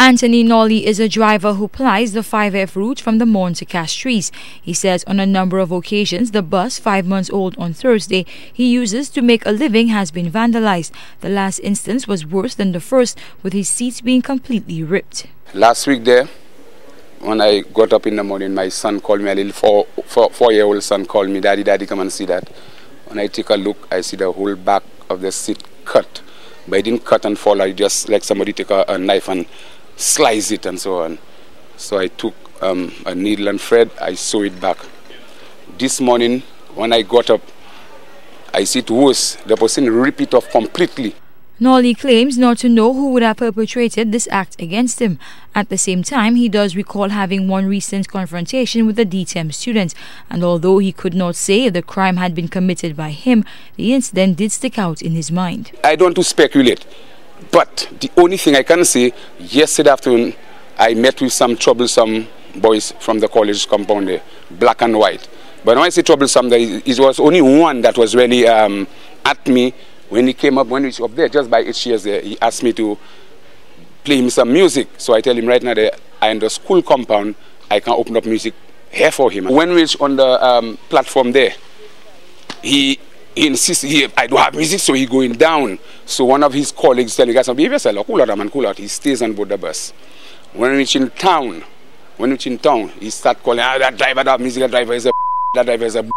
Anthony Nolly is a driver who plies the 5F route from the Morne to Castries. He says on a number of occasions the bus, 5 months old on Thursday, he uses to make a living has been vandalized. The last instance was worse than the first, with his seats being completely ripped. Last week there, when I got up in the morning, my son called me, a little four-year-old son called me, Daddy, come and see that. When I take a look, I see the whole back of the seat cut. But it didn't cut and fall, I just like somebody take a knife and slice it and so on. So I took a needle and thread, I sew it back. This morning, when I got up, I see it worse. The person ripped it off completely. Nolly claims not to know who would have perpetrated this act against him. At the same time, he does recall having one recent confrontation with a DTEM student, and although he could not say if the crime had been committed by him, the incident did stick out in his mind. I don't want to speculate, but the only thing I can say, yesterday afternoon, I met with some troublesome boys from the college compound there, black and white. But when I say troublesome, it was only one that was really at me. When he came up, when he was up there, just by 8 years there, he asked me to play him some music. So I tell him right now that I in the school compound, I can open up music here for him. When we reach on the platform there, he insists, I don't have music, so he going down. So one of his colleagues telling us, behave yourself, cool out, man, cool out. He stays on board the bus. When we reach in town, he start calling, that driver, that music, that driver is a that driver is a.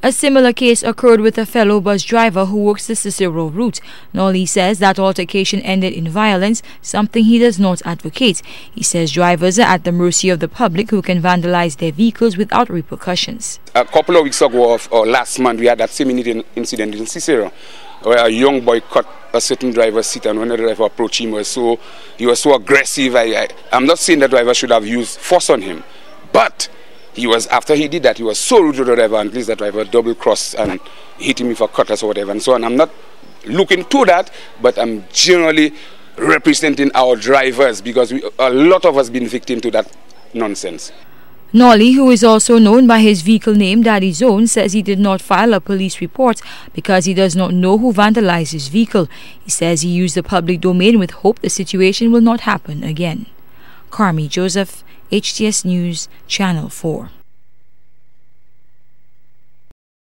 A similar case occurred with a fellow bus driver who works the Cicero route. Nolly says that altercation ended in violence, something he does not advocate. He says drivers are at the mercy of the public who can vandalize their vehicles without repercussions. A couple of weeks ago, or last month, we had that same incident in Cicero, where a young boy cut a certain driver's seat, and when the driver approached him, he was so aggressive. I'm not saying the driver should have used force on him, but after he did that, he was so rude to the driver, and at least the driver double-crossed and hit him with a cutlass or whatever and so on. I'm not looking to that, but I'm generally representing our drivers because a lot of us been victim to that nonsense. Nolly, who is also known by his vehicle name Daddy Zone, says he did not file a police report because he does not know who vandalized his vehicle. He says he used the public domain with hope the situation will not happen again. Carmi Joseph, HTS News, Channel 4.